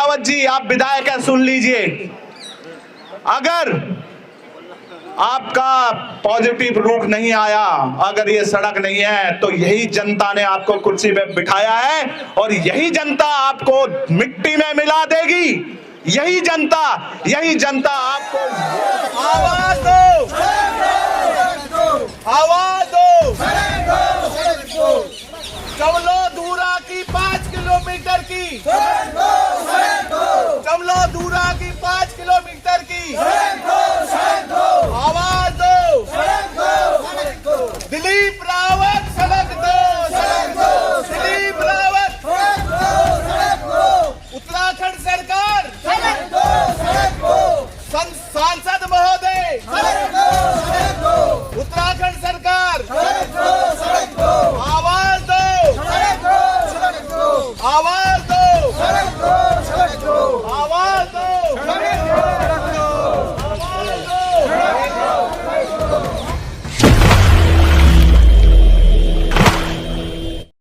रावत जी, आप विधायक हैं, सुन लीजिए, अगर आपका पॉजिटिव रुख नहीं आया, अगर ये सड़क नहीं है, तो यही जनता ने आपको कुर्सी पे बिठाया है और यही जनता आपको मिट्टी में मिला देगी। यही जनता आपको आवाज दो, आवाज दो। कमलो दूरा की 5 किलोमीटर की, कमलो दूरा की 5 किलोमीटर की आवाज दो। दिलीप रावत सड़क दो, दिलीप रावत। उत्तराखंड सरकार, सांसद महोदय, उत्तराखंड सरकार, आवाज दो, आवाज दो, आवाज दो।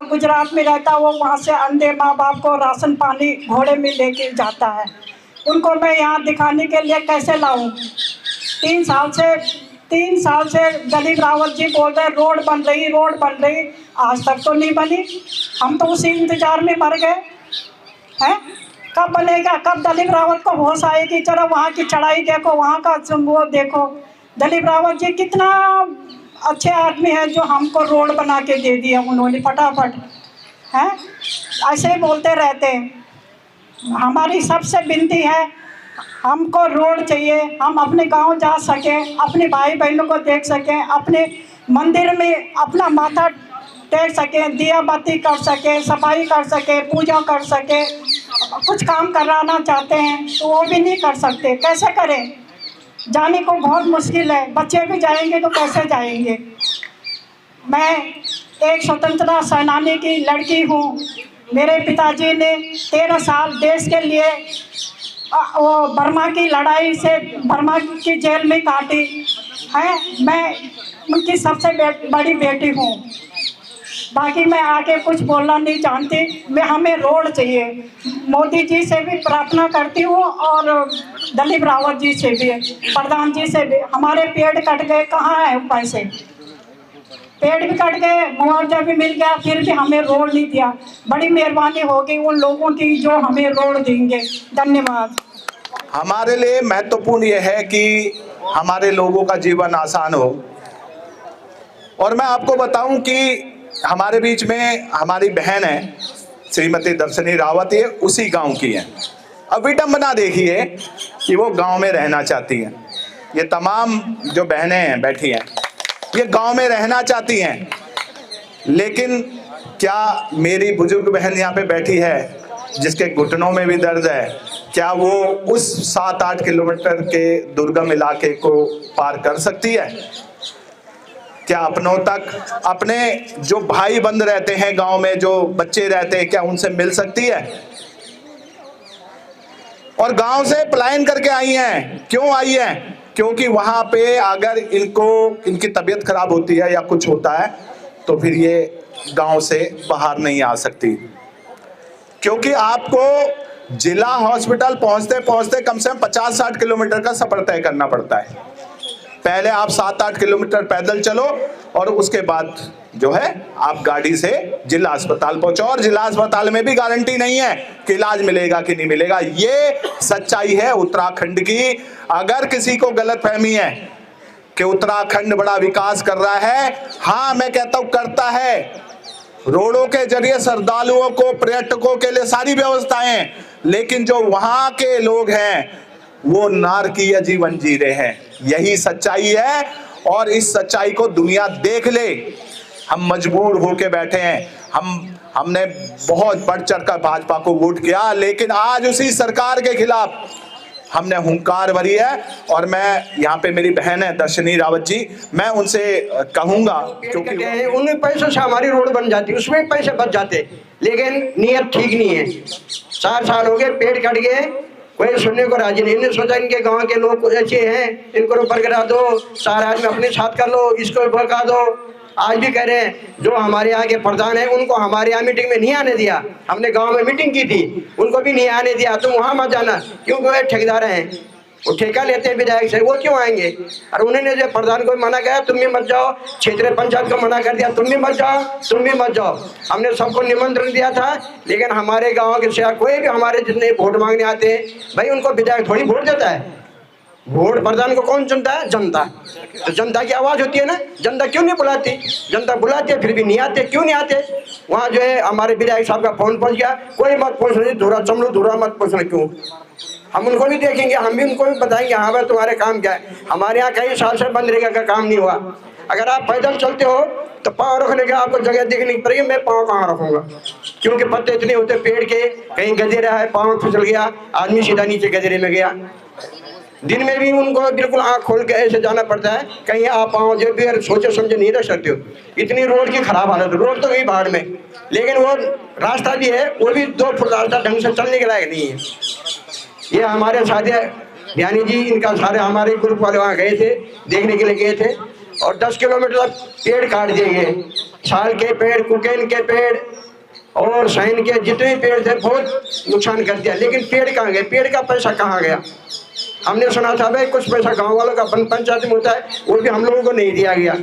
गुजरात में रहता, वो वहाँ से अंधे माँ बाप को राशन पानी घोड़े में लेके जाता है। उनको मैं यहाँ दिखाने के लिए कैसे लाऊं? 3 साल से दिलीप रावत जी बोल रहे रोड बन रही, आज तक तो नहीं बनी। हम तो उसी इंतजार में मर गए हैं। कब बनेगा? कब दिलीप रावत को होश आएगी? चलो वहाँ की चढ़ाई देखो, वहाँ का वो देखो। दिलीप रावत जी कितना अच्छे आदमी है जो हमको रोड बना के दे दिया उन्होंने फटाफट, हैं? ऐसे ही बोलते रहते हैं। हमारी सबसे विनती है, हमको रोड चाहिए, हम अपने गांव जा सकें, अपने भाई बहनों को देख सकें, अपने मंदिर में अपना माथा टेक सकें, दिया बाती कर सकें, सफाई कर सकें, पूजा कर सकें। कुछ काम कराना चाहते हैं तो वो भी नहीं कर सकते। कैसे करें? जाने को बहुत मुश्किल है। बच्चे भी जाएंगे तो कैसे जाएंगे? मैं एक स्वतंत्रता सेनानी की लड़की हूँ। मेरे पिताजी ने 13 साल देश के लिए वो बर्मा की लड़ाई से बर्मा की जेल में काटी है। मैं उनकी सबसे बड़ी बेटी हूँ। बाकी मैं आगे कुछ बोलना नहीं चाहती। हमें रोड चाहिए। मोदी जी से भी प्रार्थना करती हूँ और दिलीप रावत जी से भी, प्रधान जी से भी। हमारे पेड़ कट गए, कहाँ है पैसे? पेड़ भी कट गए, मुआवजा भी मिल गया, फिर भी हमें रोड नहीं दिया। बड़ी मेहरबानी होगी उन लोगों की जो हमें रोड देंगे। धन्यवाद। हमारे लिए महत्वपूर्ण यह है कि हमारे लोगों का जीवन आसान हो। और मैं आपको बताऊं कि हमारे बीच में हमारी बहन है श्रीमती दर्शनी रावत, ये उसी गांव की है। अब विडंबना देखिए कि वो गांव में रहना चाहती हैं। ये तमाम जो बहनें हैं बैठी हैं, ये गांव में रहना चाहती हैं, लेकिन क्या मेरी बुजुर्ग बहन यहाँ पे बैठी है जिसके घुटनों में भी दर्द है, क्या वो उस 7-8 किलोमीटर के दुर्गम इलाके को पार कर सकती है? क्या अपनों तक, अपने जो भाई बंद रहते हैं गांव में, जो बच्चे रहते हैं, क्या उनसे मिल सकती है? और गांव से पलायन करके आई हैं। क्यों आई हैं? क्योंकि वहां पे अगर इनकी तबीयत खराब होती है या कुछ होता है तो फिर ये गांव से बाहर नहीं आ सकती। क्योंकि आपको जिला हॉस्पिटल पहुंचते पहुंचते कम से कम 50-60 किलोमीटर का सफर तय करना पड़ता है। पहले आप 7-8 किलोमीटर पैदल चलो और उसके बाद जो है आप गाड़ी से जिला अस्पताल पहुंचो। और जिला अस्पताल में भी गारंटी नहीं है कि इलाज मिलेगा कि नहीं मिलेगा। ये सच्चाई है उत्तराखंड की। अगर किसी को गलतफहमी है कि उत्तराखंड बड़ा विकास कर रहा है, हाँ मैं कहता हूं करता है। रोडों के जरिए श्रद्धालुओं को, पर्यटकों के लिए सारी व्यवस्थाएं, लेकिन जो वहां के लोग हैं वो नारकीय जीवन जी रहे हैं। यही सच्चाई है और इस सच्चाई को दुनिया देख ले। हम मजबूर होके बैठे हैं। हमने बहुत बढ़ चढ़ कर भाजपा को वोट किया, लेकिन आज उसी सरकार के खिलाफ हमने हुंकार भरी है। और मैं यहाँ पे मेरी बहन है दर्शनी रावत जी, मैं उनसे कहूंगा, क्योंकि उन पैसों से हमारी रोड बन जाती, उसमें पैसे बच जाते, लेकिन नीयत ठीक नहीं है। 4 साल हो गए, पेड़ कट गए, कोई सुनने को राजी नहीं। इन्होंने सोचा इनके गांव के लोग ऐसे हैं, इनको ऊपर गिरा दो, सारे आदमी अपने साथ कर लो, इसको ऊपर कर दो। आज भी कह रहे हैं जो हमारे यहाँ के प्रधान हैं उनको हमारे यहाँ मीटिंग में नहीं आने दिया। हमने गांव में मीटिंग की थी, उनको भी नहीं आने दिया। तुम वहाँ मत जाना, क्योंकि वे ठेकेदार हैं, वो ठेका लेते हैं विधायक से, वो क्यों आएंगे? और उन्होंने जो प्रधान को मना किया तुम भी मत जाओ, क्षेत्रीय पंचायत को मना कर दिया तुम भी मत जाओ, तुम भी मत जाओ। हमने सबको निमंत्रण दिया था, लेकिन हमारे गाँव के शहर कोई भी हमारे जितने वोट मांगने आते हैं भाई उनको विधायक थोड़ी वोट देता है। वोट प्रधान को कौन चुनता है? जनता। तो जनता की आवाज़ होती है ना, जनता क्यों नहीं बुलाती? जनता बुलाती है फिर भी नहीं आते, क्यों नहीं आते? वहाँ जो है हमारे विधायक साहब का फोन पहुँच गया, कोई मत पूछना, धूरा चमलो धूरा मत पूछना। क्यों? हम उनको भी देखेंगे, हम भी उनको भी बताएंगे हाँ भाई तुम्हारे काम क्या है। हमारे यहाँ कई साल से मनरेगा का काम नहीं हुआ। अगर आप पैदल चलते हो तो पाँव रखने का आपको जगह देखनी पड़ेगी, मैं पाँव कहाँ रखूँगा? क्योंकि पत्ते इतने होते पेड़ के, कहीं गजेरा है पाँव फिसल गया, आदमी सीधा नीचे गजरे में गया। दिन में भी उनको बिल्कुल आँख खोल के ऐसे जाना पड़ता है, कहीं आप पाँव जो भी सोचे समझे नहीं रख सकते हो। इतनी रोड की खराब हालत, रोड तो गई बाढ़ में, लेकिन वो रास्ता भी है वो भी 2 फुट रास्ता ढंग से चलने के लायक नहीं है। ये हमारे साथी ज्ञानी जी, इनका सारे हमारे ग्रुप वाले वहाँ गए थे, देखने के लिए गए थे, और 10 किलोमीटर पेड़ काट दिए गए। साल के पेड़, कुकेन के पेड़ और साइन के जितने पेड़ थे बहुत नुकसान कर दिया। लेकिन पेड़ कहाँ गए? पेड़ का पैसा कहाँ गया? हमने सुना था भाई कुछ पैसा गांव वालों का पंचायत में होता है, वो भी हम लोगों को नहीं दिया गया,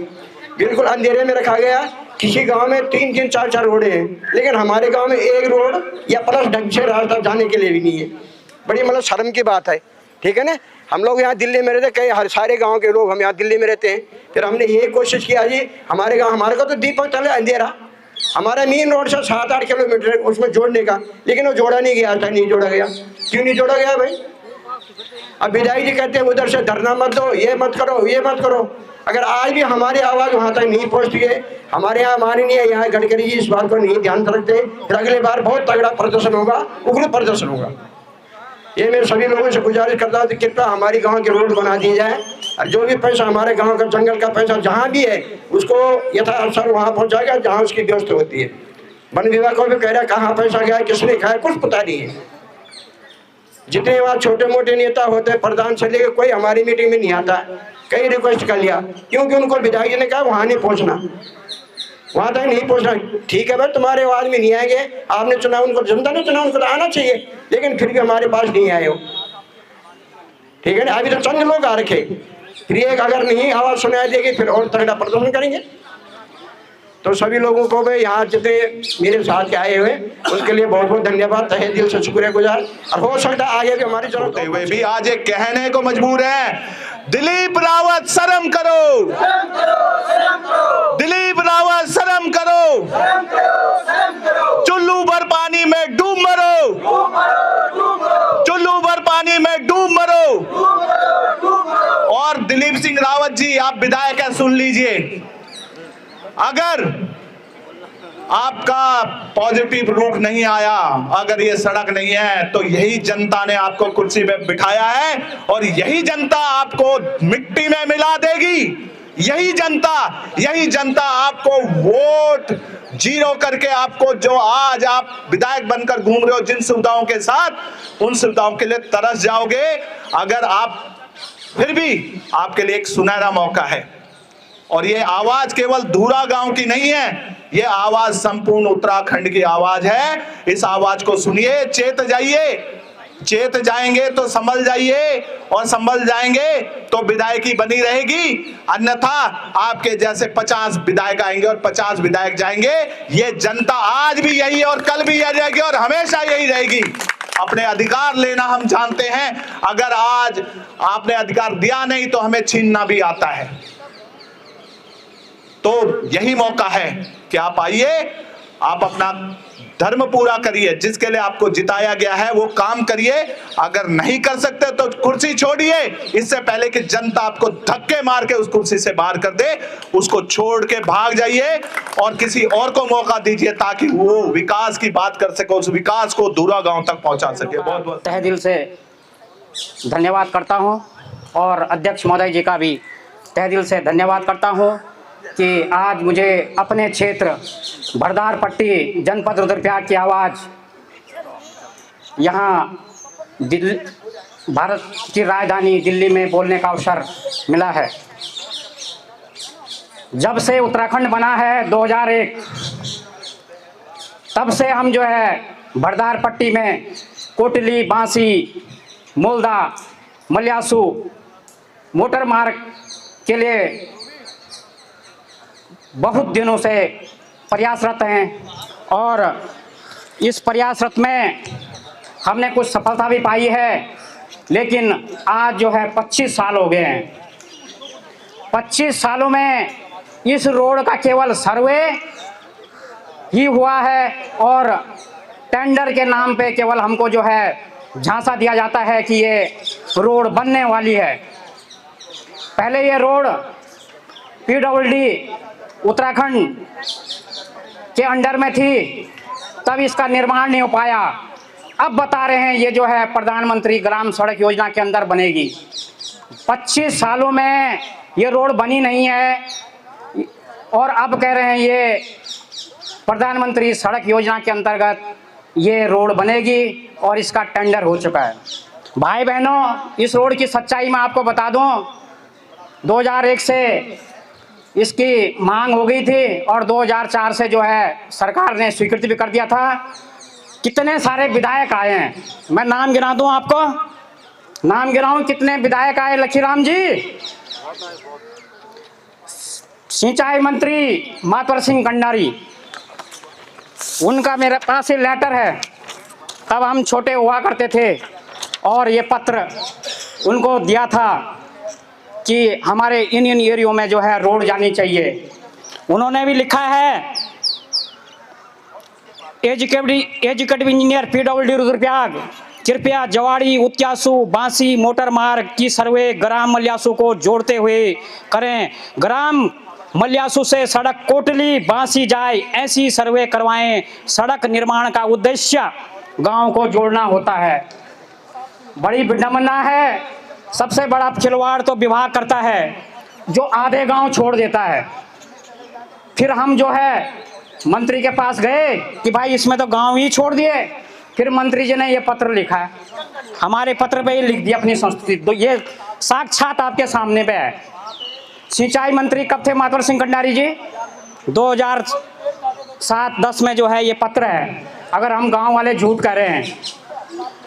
बिल्कुल अंधेरे में रखा गया। किसी गांव में 3-3, 4-4 रोडें हैं, लेकिन हमारे गांव में 1 रोड या प्लस ढंग से रास्ता जाने के लिए भी नहीं है। बड़ी मतलब शर्म की बात है, ठीक है ना। हम लोग यहाँ दिल्ली में रहते, कई हर सारे गाँव के लोग हम यहाँ दिल्ली में रहते हैं। फिर हमने ये कोशिश किया जी हमारे गाँव, हमारे को तो दीपक तले अंधेरा, हमारा मेन रोड से 7-8 किलोमीटर उसमें जोड़ने का, लेकिन वो जोड़ा नहीं गया था, नहीं जोड़ा गया। क्यों नहीं जोड़ा गया भाई? अब विधायक जी कहते हैं उधर से धरना मत दो, ये मत करो, ये मत करो। अगर आज भी हमारी आवाज़ वहाँ तक नहीं पहुँचती है, हमारे यहाँ माननीय यहाँ गडकरी जी इस बात को नहीं ध्यान रखते, फिर अगली बार बहुत तगड़ा प्रदर्शन होगा, उग्र प्रदर्शन होगा। ये मैं सभी लोगों से गुजारिश करता हूँ कि कृपया हमारी गांव के रोड बना दिए जाए, और जो भी पैसा हमारे गांव का जंगल का पैसा जहाँ भी है उसको यथासर वहाँ पहुँचाएगा जहाँ उसकी व्यवस्था होती है। वन विभाग को भी कह रहा है कहाँ पैसा गया, किसने खाया, कुछ पता नहीं है। जितने वहाँ छोटे मोटे नेता होते हैं, प्रधान से लेकर कोई हमारी मीटिंग में नहीं आता। कई रिक्वेस्ट कर लिया, क्योंकि उनको विधायक जी ने कहा वहाँ नहीं पहुँचना, वहाँ तक नहीं पहुँचना। ठीक है भाई, तुम्हारे आवाज़ में नहीं आएंगे, आपने चुना उनको, जनता ने चुना, उनको तो आना चाहिए, लेकिन फिर भी हमारे पास नहीं आए हो, ठीक है ना। अभी तो चंद लोग आ रखे, फिर एक अगर नहीं आवाज़ सुनाई देगी फिर और तगड़ा प्रदर्शन करेंगे। तो सभी लोगों को भी यहाँ जितने मेरे साथ के आए हुए उनके लिए बहुत बहुत धन्यवाद, तहे दिल से शुक्रगुजार। और हो सकता है आगे भी हमारी जरूरत हुए भी आज एक कहने को मजबूर है, दिलीप रावत शर्म करो, दिलीप रावत शर्म करो, चुल्लू भर पानी में डूब मरो, चुल्लू भर पानी में डूब मरो। और दिलीप सिंह रावत जी, आप विधायक हैं, सुन लीजिए, अगर आपका पॉजिटिव रुख नहीं आया, अगर ये सड़क नहीं है, तो यही जनता ने आपको कुर्सी पे बिठाया है और यही जनता आपको मिट्टी में मिला देगी। यही जनता आपको वोट जीरो करके, आपको जो आज आप विधायक बनकर घूम रहे हो जिन सुविधाओं के साथ, उन सुविधाओं के लिए तरस जाओगे। अगर आप फिर भी, आपके लिए एक सुनहरा मौका है, और ये आवाज केवल धूरा गांव की नहीं है, ये आवाज संपूर्ण उत्तराखंड की आवाज है। इस आवाज को सुनिए, चेत जाइए, चेत जाएंगे तो संभल जाइए, और संभल जाएंगे तो विधायकी बनी रहेगी, अन्यथा आपके जैसे 50 विधायक आएंगे और 50 विधायक जाएंगे। ये जनता आज भी यही है और कल भी यही रहेगी और हमेशा यही रहेगी। अपने अधिकार लेना हम जानते हैं, अगर आज आपने अधिकार दिया नहीं तो हमें छीनना भी आता है। तो यही मौका है कि आप आइए, आप अपना धर्म पूरा करिए, जिसके लिए आपको जिताया गया है वो काम करिए। अगर नहीं कर सकते तो कुर्सी छोड़िए, इससे पहले कि जनता आपको धक्के मार के उस कुर्सी से बाहर कर दे, उसको छोड़ के भाग जाइए और किसी और को मौका दीजिए ताकि वो विकास की बात कर सके, उस विकास को धूरा गांव तक पहुंचा सके। बहुत बहुत तहे दिल से धन्यवाद करता हूं, और अध्यक्ष महोदय जी का भी तहे दिल से धन्यवाद करता हूं कि आज मुझे अपने क्षेत्र भरदार पट्टी जनपद रुद्रप्रयाग की आवाज़ यहाँ भारत की राजधानी दिल्ली में बोलने का अवसर मिला है। जब से उत्तराखंड बना है 2001, तब से हम जो है भरदार पट्टी में कोटली, बांसी, मोलदा, मल्यासु मोटर मार्ग के लिए बहुत दिनों से प्रयासरत हैं और इस प्रयासरत में हमने कुछ सफलता भी पाई है, लेकिन आज जो है 25 साल हो गए हैं। 25 सालों में इस रोड का केवल सर्वे ही हुआ है और टेंडर के नाम पे केवल हमको जो है झांसा दिया जाता है कि ये रोड बनने वाली है। पहले ये रोड PWD उत्तराखंड के अंडर में थी, तब इसका निर्माण नहीं हो पाया। अब बता रहे हैं ये जो है प्रधानमंत्री ग्राम सड़क योजना के अंदर बनेगी। 25 सालों में ये रोड बनी नहीं है और अब कह रहे हैं ये प्रधानमंत्री सड़क योजना के अंतर्गत ये रोड बनेगी और इसका टेंडर हो चुका है। भाई बहनों, इस रोड की सच्चाई मैं आपको बता दूं, 2001 से इसकी मांग हो गई थी और 2004 से जो है सरकार ने स्वीकृति भी कर दिया था। कितने सारे विधायक आए हैं, मैं नाम गिना दूं आपको, नाम गिनाऊं कितने विधायक आए। लखीराम जी, सिंचाई मंत्री मातवर सिंह कंडारी, उनका मेरे पास ही लेटर है, तब हम छोटे हुआ करते थे और ये पत्र उनको दिया था कि हमारे इन एरियो में जो है रोड जानी चाहिए। उन्होंने भी लिखा है, एजुकेटिव इंजीनियर PWD रुद्रप्रयाग, कृपया जवाड़ी, उत्यासु, बांसी मोटर मार्ग की सर्वे ग्राम मल्यासु को जोड़ते हुए करें। ग्राम मल्यासु से सड़क कोटली बांसी जाए, ऐसी सर्वे करवाएं। सड़क निर्माण का उद्देश्य गांव को जोड़ना होता है। बड़ी विडंबना है, सबसे बड़ा खिलवाड़ तो विभाग करता है जो आधे गांव छोड़ देता है। फिर हम जो है मंत्री के पास गए कि भाई इसमें तो गांव ही छोड़ दिए, फिर मंत्री जी ने ये पत्र लिखा है, हमारे पत्र पे ही लिख दिया अपनी संस्तुति। तो ये साक्षात आपके सामने पे है। सिंचाई मंत्री कब थे मातवर सिंह कंडारी जी? 2007-10 में जो है ये पत्र है, अगर हम गांव वाले झूठ कह रहे हैं।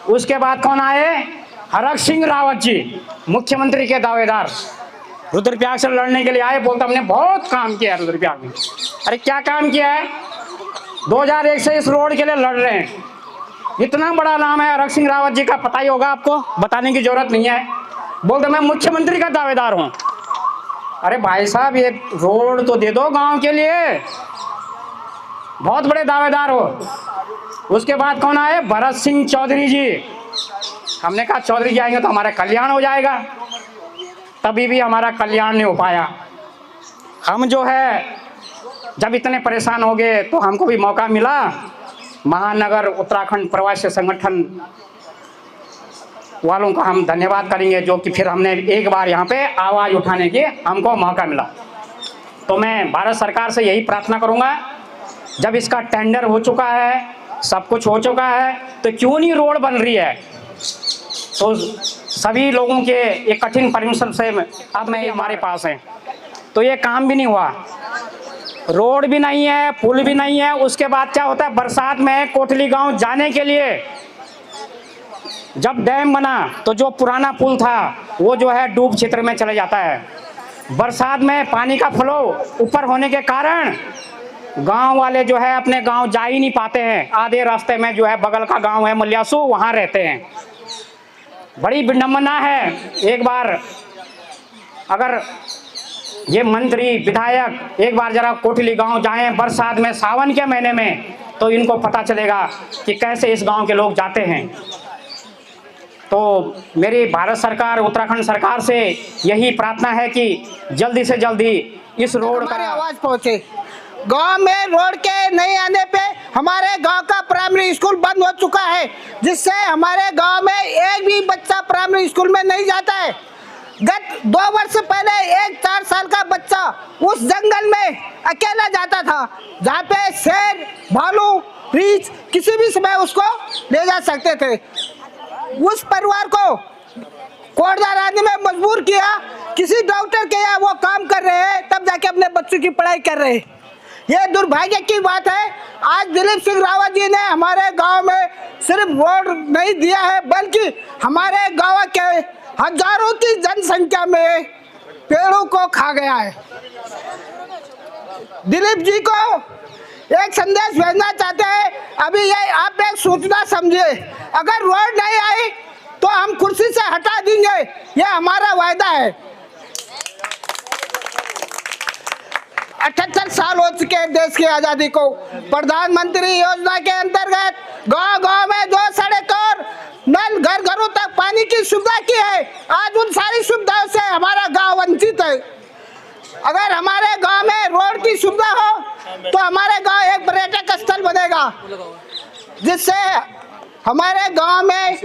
उसके बाद कौन आए? हरक सिंह रावत जी, मुख्यमंत्री के दावेदार, रुद्रप्रयाग से लड़ने के लिए आए, बोलते हमने बहुत काम किया है रुद्रप्रयाग में। अरे क्या काम किया है? 2001 से इस रोड के लिए लड़ रहे हैं। इतना बड़ा नाम है हरक सिंह रावत जी का, पता ही होगा आपको, बताने की जरूरत नहीं है। बोलते मैं मुख्यमंत्री का दावेदार हूँ। अरे भाई साहब, ये रोड तो दे दो गांव के लिए, बहुत बड़े दावेदार हो। उसके बाद कौन आए? भरत सिंह चौधरी जी। हमने कहा चौधरी जी आएंगे तो हमारा कल्याण हो जाएगा, तभी भी हमारा कल्याण नहीं हो पाया। हम जो है जब इतने परेशान हो गए तो हमको भी मौका मिला, महानगर उत्तराखंड प्रवासी संगठन वालों का हम धन्यवाद करेंगे, जो कि फिर हमने एक बार यहाँ पे आवाज़ उठाने की हमको मौका मिला। तो मैं भारत सरकार से यही प्रार्थना करूँगा, जब इसका टेंडर हो चुका है, सब कुछ हो चुका है, तो क्यों नहीं रोड बन रही है? तो सभी लोगों के एक कठिन परिश्रम से अब मैं हमारे पास है, तो ये काम भी नहीं हुआ, रोड भी नहीं है, पुल भी नहीं है। उसके बाद क्या होता है, बरसात में कोटली गांव जाने के लिए जब डैम बना तो जो पुराना पुल था वो जो है डूब क्षेत्र में चले जाता है। बरसात में पानी का फ्लो ऊपर होने के कारण गांव वाले जो है अपने गांव जा ही नहीं पाते हैं, आधे रास्ते में जो है बगल का गांव है मल्यासु, वहां रहते हैं। बड़ी विडंबना है। एक बार अगर ये मंत्री विधायक एक बार जरा कोटली गांव जाएं बरसात में, सावन के महीने में, तो इनको पता चलेगा कि कैसे इस गांव के लोग जाते हैं। तो मेरी भारत सरकार, उत्तराखंड सरकार से यही प्रार्थना है कि जल्दी से जल्दी इस रोड का आवाज पहुंचे। गांव में रोड के नहीं आने पे हमारे गांव का प्राइमरी स्कूल बंद हो चुका है, जिससे हमारे गांव में एक भी बच्चा प्राइमरी स्कूल में नहीं जाता है। गत 2 वर्ष पहले एक 4 साल का बच्चा उस जंगल में अकेला जाता था, जहाँ पे शेर, भालू, रीछ किसी भी समय उसको ले जा सकते थे। उस परिवार को कोटद्वार आने में मजबूर किया किसी डॉक्टर के यहाँ वो काम कर रहे हैं, तब जाके अपने बच्चों की पढ़ाई कर रहे हैं। ये दुर्भाग्य की बात है। आज दिलीप सिंह रावत जी ने हमारे गांव में सिर्फ रोड नहीं दिया है, बल्कि हमारे गांव के हजारों की जनसंख्या में पेड़ों को खा गया है। दिलीप जी को एक संदेश भेजना चाहते हैं, अभी ये आप एक सूचना समझिए, अगर रोड नहीं आई तो हम कुर्सी से हटा देंगे, ये हमारा वायदा है। 78 साल हो चुके हैं देश की आजादी को। प्रधानमंत्री योजना के अंतर्गत गांव-गांव में जो सड़क और नल घर घरों तक पानी की सुविधा की है, आज उन सारी सुविधाओं से हमारा गांव वंचित है। अगर हमारे गांव में रोड की सुविधा हो तो हमारे गांव एक पर्यटक स्थल बनेगा, जिससे हमारे गांव में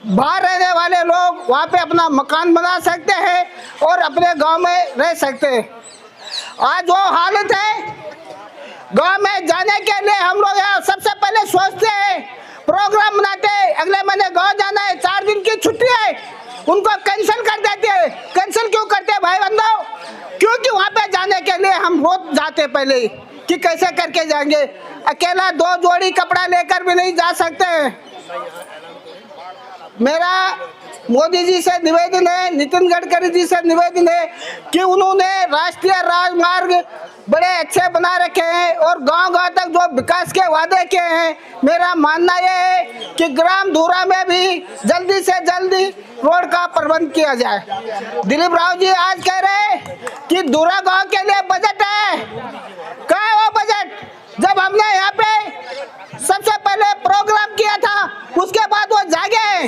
बाहर रहने वाले लोग वहां पे अपना मकान बना सकते हैं और अपने गांव में रह सकते हैं। आज वो हालत है, गांव में जाने के लिए हम लोग यहाँ सबसे पहले सोचते हैं, प्रोग्राम बनाते हैं, अगले महीने गांव जाना है, 4 दिन की छुट्टी है, उनको कैंसिल कर देते हैं। कैंसिल क्यों करते हैं भाई बंधु? क्योंकि वहाँ पे जाने के लिए हम रोज जाते पहले ही कि कैसे करके जाएंगे। अकेला 2 जोड़ी कपड़ा लेकर भी नहीं जा सकते हैं। मेरा मोदी जी से निवेदन है, नितिन गडकरी जी से निवेदन है कि उन्होंने राष्ट्रीय राजमार्ग बड़े अच्छे बना रखे हैं और गांव-गांव तक जो विकास के वादे किए हैं, मेरा मानना यह है कि ग्राम धूरा में भी जल्दी से जल्दी रोड का प्रबंध किया जाए। दिलीप राव जी आज कह रहे हैं कि धूरा गांव के लिए बजट है। क्या है वो बजट? जब हमने यहाँ पे सबसे पहले प्रोग्राम किया था, उसके बाद वो जागे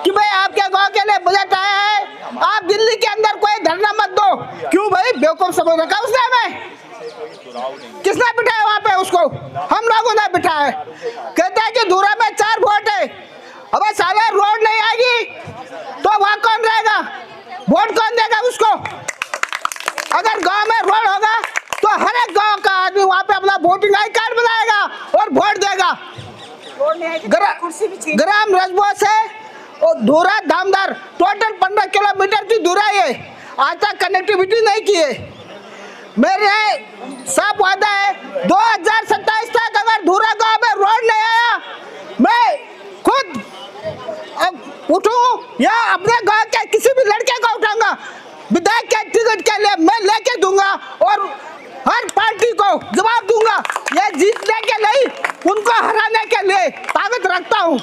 कि भाई आपके गांव के लिए बजट आया है, आप दिल्ली के अंदर कोई धरना मत दो। क्यों भाई? बेवकूफ समझ रखा उसने हमें? किसने बिठाया वहां पे उसको? हम लोगों ने बिठाया। कहते हैं कि धूरा में 4 वोट है। अबे साले रोड नहीं आएगी तो वहां कौन रहेगा? वोट कौन देगा उसको? अगर गांव में रोड होगा तो हर एक गांव का आदमी वहां पे अपना वोटिंग आई कार्ड बनाएगा और वोट देगा। ग्राम रजबो से धूरा धामदार टोटल 15 किलोमीटर की दूरा है, आज तक कनेक्टिविटी नहीं की है। मेरे साफ वादा है 2027 तक अगर धूरा गांव में रोड नहीं आया, मैं खुद उठूं या अपने गांव के किसी भी लड़के को उठाऊंगा, विधायक के टिकट के लिए मैं लेके दूंगा और हर पार्टी को जवाब दूंगा। ये जीतने के लिए, उनको हराने के लिए ताकत रखता हूं।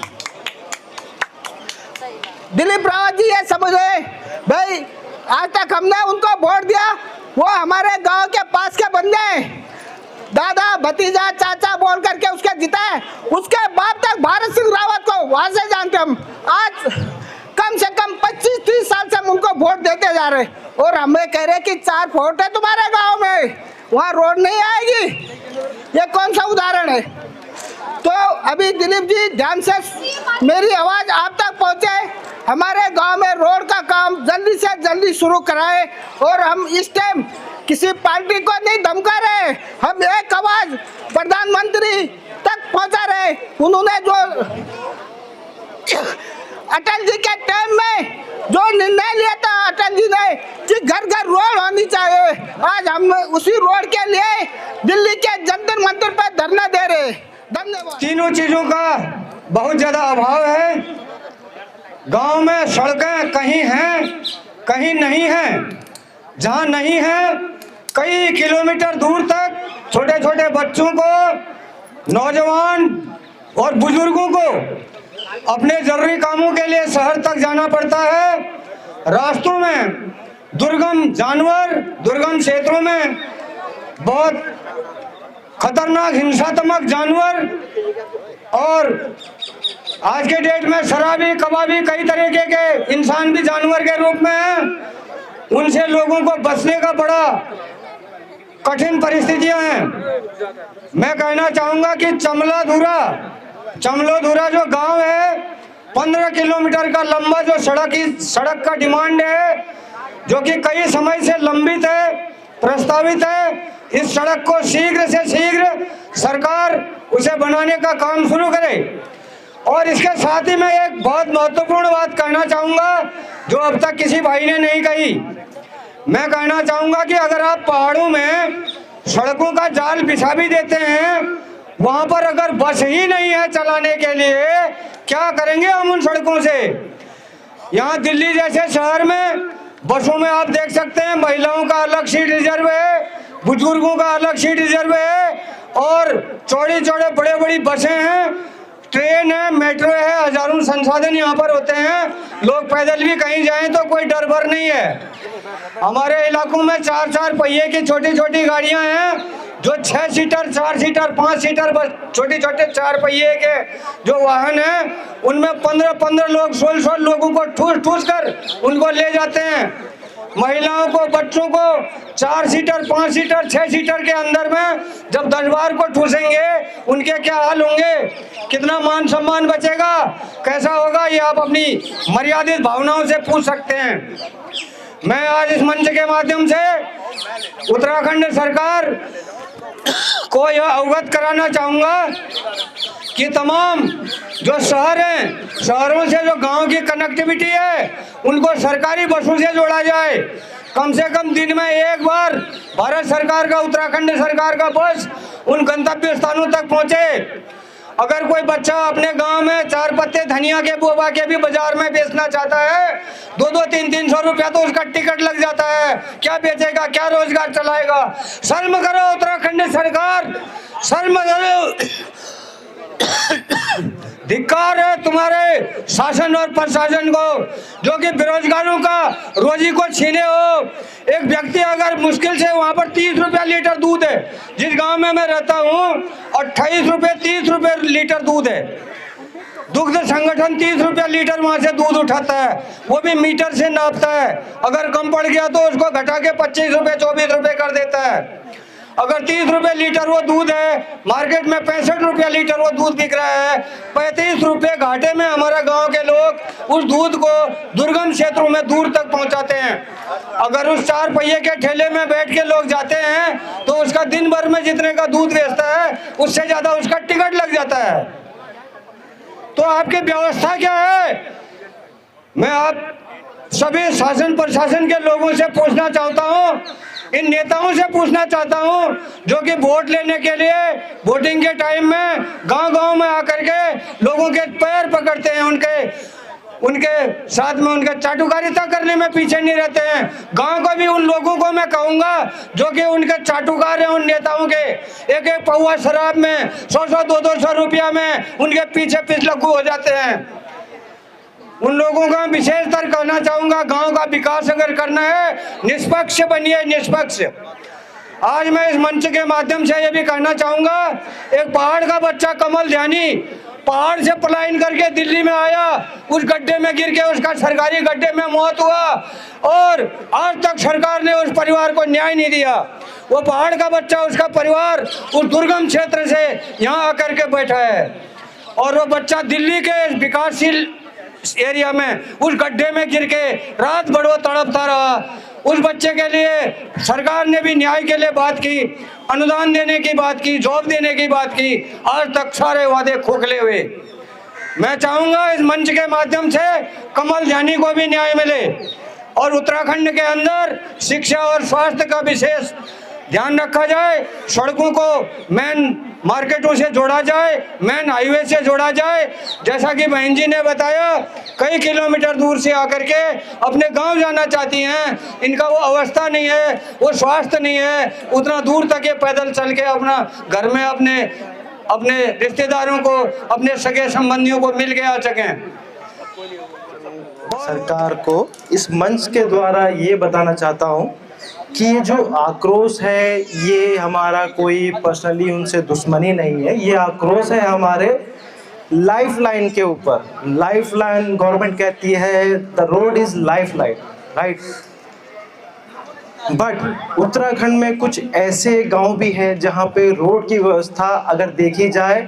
दिलीप रावत जी ये समझ रहे भाई, आज तक हमने उनको वोट दिया, वो हमारे गांव के पास के बंदे हैं, दादा भतीजा चाचा बोल करके उसके जिताए। उसके बाद तक भारत सिंह रावत को वहां से जानते हम। आज कम से कम 25-30 साल से हम उनको वोट देते जा रहे और हमें कह रहे कि 4 वोट है तुम्हारे गांव में, वहां रोड नहीं आएगी। ये कौन सा उदाहरण है? तो अभी दिलीप जी ध्यान से मेरी आवाज आप तक पहुंचे, हमारे गांव में रोड का काम जल्दी से जल्दी शुरू कराए। और हम इस टाइम किसी पार्टी को नहीं धमका रहे, हम एक आवाज प्रधानमंत्री तक पहुंचा रहे। उन्होंने जो अटल जी के टाइम में जो निर्णय लिया था अटल जी ने कि घर घर रोड होनी चाहिए, आज हम उसी रोड के लिए दिल्ली के जंतर मंतर पर धरना दे रहे। धन्यवाद। तीनों चीजों का बहुत ज्यादा अभाव है। गांव में सड़कें कहीं हैं कहीं नहीं हैं, जहां नहीं है कई किलोमीटर दूर तक छोटे छोटे बच्चों को, नौजवान और बुजुर्गों को अपने जरूरी कामों के लिए शहर तक जाना पड़ता है। रास्तों में दुर्गम जानवर, दुर्गम क्षेत्रों में बहुत खतरनाक हिंसात्मक जानवर और आज के डेट में शराबी कबाबी कई तरीके के इंसान भी जानवर के रूप में हैं। उनसे लोगों को बचने का बड़ा कठिन परिस्थितियां हैं। मैं कहना चाहूंगा कि चमलो-धूरा जो गांव है, 15 किलोमीटर का लंबा जो सड़क का डिमांड है, जो कि कई समय से लंबित है, प्रस्तावित है। इस सड़क को शीघ्र से शीघ्र सरकार उसे बनाने का काम शुरू करे। और इसके साथ ही मैं एक बहुत महत्वपूर्ण बात कहना चाहूँगा जो अब तक किसी भाई ने नहीं कही। मैं कहना चाहूँगा कि अगर आप पहाड़ों में सड़कों का जाल बिछा भी देते हैं, वहाँ पर अगर बस ही नहीं है चलाने के लिए, क्या करेंगे हम उन सड़कों से। यहाँ दिल्ली जैसे शहर में बसों में आप देख सकते हैं महिलाओं का अलग सीट रिजर्व है, बुजुर्गों का अलग सीट रिजर्व है, और चौड़ी चौड़े बड़े बड़ी बसें हैं, ट्रेन है, मेट्रो है, हजारों संसाधन यहाँ पर होते हैं। लोग पैदल भी कहीं जाएं तो कोई डर भर नहीं है। हमारे इलाकों में 4-4 पहिए की छोटी छोटी गाड़ियां हैं, जो 6 सीटर, 4 सीटर, 5 सीटर बस छोटे छोटे 4 पहिए के जो वाहन हैं, उनमें 15-15 लोग, 16 लोगों को ठूस ठूस कर उनको ले जाते हैं। महिलाओं को, बच्चों को 4 सीटर, 5 सीटर, 6 सीटर के अंदर में जब 10 बार को ठूसेंगे, उनके क्या हाल होंगे, कितना मान सम्मान बचेगा, कैसा होगा, ये आप अपनी मर्यादित भावनाओं से पूछ सकते हैं। मैं आज इस मंच के माध्यम से उत्तराखंड सरकार को यह अवगत कराना चाहूँगा कि तमाम जो शहर हैं, शहरों से जो गांव की कनेक्टिविटी है, उनको सरकारी बसों से जोड़ा जाए। कम से कम दिन में एक बार भारत सरकार का, उत्तराखंड सरकार का बस उन गंतव्य स्थानों तक पहुँचे। अगर कोई बच्चा अपने गांव में 4 पत्ते धनिया के, बोबा के भी बाजार में बेचना चाहता है, 2-2, 300 रुपया तो उसका टिकट लग जाता है। क्या बेचेगा, क्या रोजगार चलाएगा। शर्म करो उत्तराखंड सरकार, शर्म करो। धिक्कार है तुम्हारे शासन और प्रशासन को, जो कि बेरोजगारों का रोजी को छीने हो। एक व्यक्ति अगर मुश्किल से वहां पर 30 रुपया लीटर दूध है, जिस गांव में मैं रहता हूँ 28 रुपये 30 रुपये लीटर दूध है। दुग्ध संगठन 30 रुपया लीटर वहां से दूध उठाता है, वो भी मीटर से नापता है। अगर कम पड़ गया तो उसको घटा के 25 रुपये 24 रुपये कर देता है। अगर 30 रुपये लीटर वो दूध है, मार्केट में 65 रुपया लीटर वो दूध बिक रहा है। 35 रुपये घाटे में हमारा गांव के लोग उस दूध को दुर्गम क्षेत्रों में दूर तक पहुंचाते हैं। अगर उस 4 पहिए के ठेले में बैठ के लोग जाते हैं तो उसका दिन भर में जितने का दूध बेचता है, उससे ज्यादा उसका टिकट लग जाता है। तो आपकी व्यवस्था क्या है। मैं आप सभी शासन प्रशासन के लोगों से पूछना चाहता हूँ, इन नेताओं से पूछना चाहता हूं, जो कि वोट लेने के लिए वोटिंग के टाइम में गांव-गांव में आकर के लोगों के पैर पकड़ते हैं, उनके साथ में उनके चाटुकारिता करने में पीछे नहीं रहते हैं। गांव को भी उन लोगों को मैं कहूंगा जो कि उनके चाटुकार हैं, उन नेताओं के एक एक पौवा शराब में 100-100, 200-200 रुपया में उनके पीछे पिछलग्गू हो जाते हैं। उन लोगों का विशेष तर कहना चाहूंगा, गांव का विकास अगर करना है, निष्पक्ष बनिए, निष्पक्ष। आज मैं इस मंच के माध्यम से ये भी कहना चाहूंगा, एक पहाड़ का बच्चा कमल ध्यानी पहाड़ से पलायन करके दिल्ली में आया, उस गड्ढे में गिर के उसका सरकारी गड्ढे में मौत हुआ और आज तक सरकार ने उस परिवार को न्याय नहीं दिया। वो पहाड़ का बच्चा, उसका परिवार उस दुर्गम क्षेत्र से यहाँ आकर के बैठा है और वो बच्चा दिल्ली के विकासशील एरिया में उस गड्ढे में गिर के रात भर वो तड़पता रहा। उस बच्चे के लिए सरकार ने भी न्याय के लिए बात की, अनुदान देने की बात की, जॉब देने की बात की, आज तक सारे वादे खोखले हुए। मैं चाहूंगा इस मंच के माध्यम से कमल ध्यानी को भी न्याय मिले और उत्तराखंड के अंदर शिक्षा और स्वास्थ्य का विशेष ध्यान रखा जाए। सड़कों को मेन मार्केटों से जोड़ा जाए, मेन हाईवे से जोड़ा जाए। जैसा कि बहन जी ने बताया, कई किलोमीटर दूर से आकर के अपने गांव जाना चाहती हैं, इनका वो अवस्था नहीं है, वो स्वास्थ्य नहीं है, उतना दूर तक ये पैदल चल के अपना घर में अपने रिश्तेदारों को, अपने सगे संबंधियों को मिल के आ सकें। सरकार को इस मंच के द्वारा ये बताना चाहता हूँ कि ये जो आक्रोश है, ये हमारा कोई पर्सनली उनसे दुश्मनी नहीं है। ये आक्रोश है हमारे लाइफलाइन के ऊपर। लाइफलाइन गवर्नमेंट कहती है the road is lifeline, right. But Uttarakhand में कुछ ऐसे गांव भी हैं जहां पे रोड की व्यवस्था अगर देखी जाए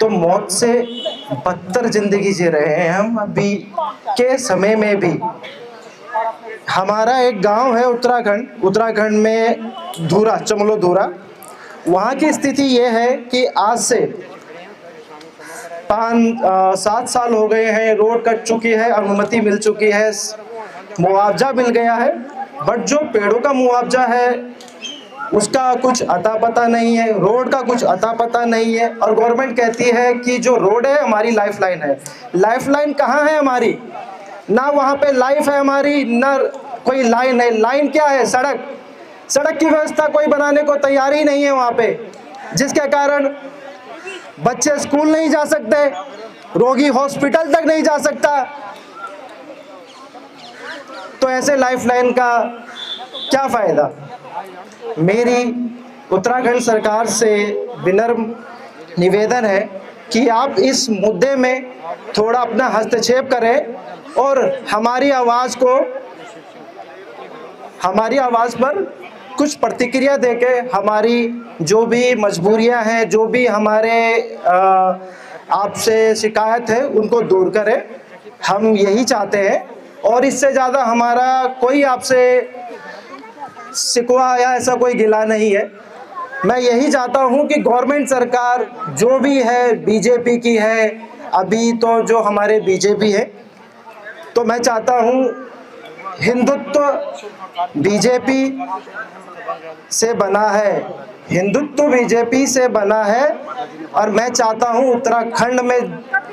तो मौत से बदतर जिंदगी जी रहे हैं हम अभी के समय में भी। हमारा एक गांव है उत्तराखंड में धूरा, चमलो धूरा। वहाँ की स्थिति ये है कि आज से 5-7 साल हो गए हैं, रोड कट चुकी है, अनुमति मिल चुकी है, मुआवजा मिल गया है, बट जो पेड़ों का मुआवजा है उसका कुछ अता पता नहीं है, रोड का कुछ अता पता नहीं है। और गवर्नमेंट कहती है कि जो रोड है हमारी लाइफलाइन है। लाइफलाइन कहाँ है हमारी? ना वहाँ पे लाइफ है हमारी, ना कोई लाइन है। लाइन क्या है? सड़क। सड़क की व्यवस्था कोई बनाने को तैयार ही नहीं है वहाँ पे, जिसके कारण बच्चे स्कूल नहीं जा सकते, रोगी हॉस्पिटल तक नहीं जा सकता। तो ऐसे लाइफलाइन का क्या फायदा? मेरी उत्तराखंड सरकार से विनम्र निवेदन है कि आप इस मुद्दे में थोड़ा अपना हस्तक्षेप करें और हमारी आवाज़ पर कुछ प्रतिक्रिया देके हमारी जो भी मजबूरियां हैं, जो भी हमारे आपसे शिकायत है, उनको दूर करें। हम यही चाहते हैं और इससे ज़्यादा हमारा कोई आपसे शिकवा या ऐसा कोई गिला नहीं है। मैं यही चाहता हूं कि गवर्नमेंट सरकार जो भी है बीजेपी की है, अभी तो जो हमारे बीजेपी है, तो मैं चाहता हूं हिंदुत्व बीजेपी से बना है, हिंदुत्व बीजेपी से बना है और मैं चाहता हूं उत्तराखंड में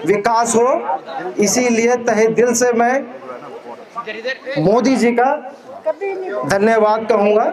विकास हो। इसीलिए तहे दिल से मैं मोदी जी का धन्यवाद कहूँगा।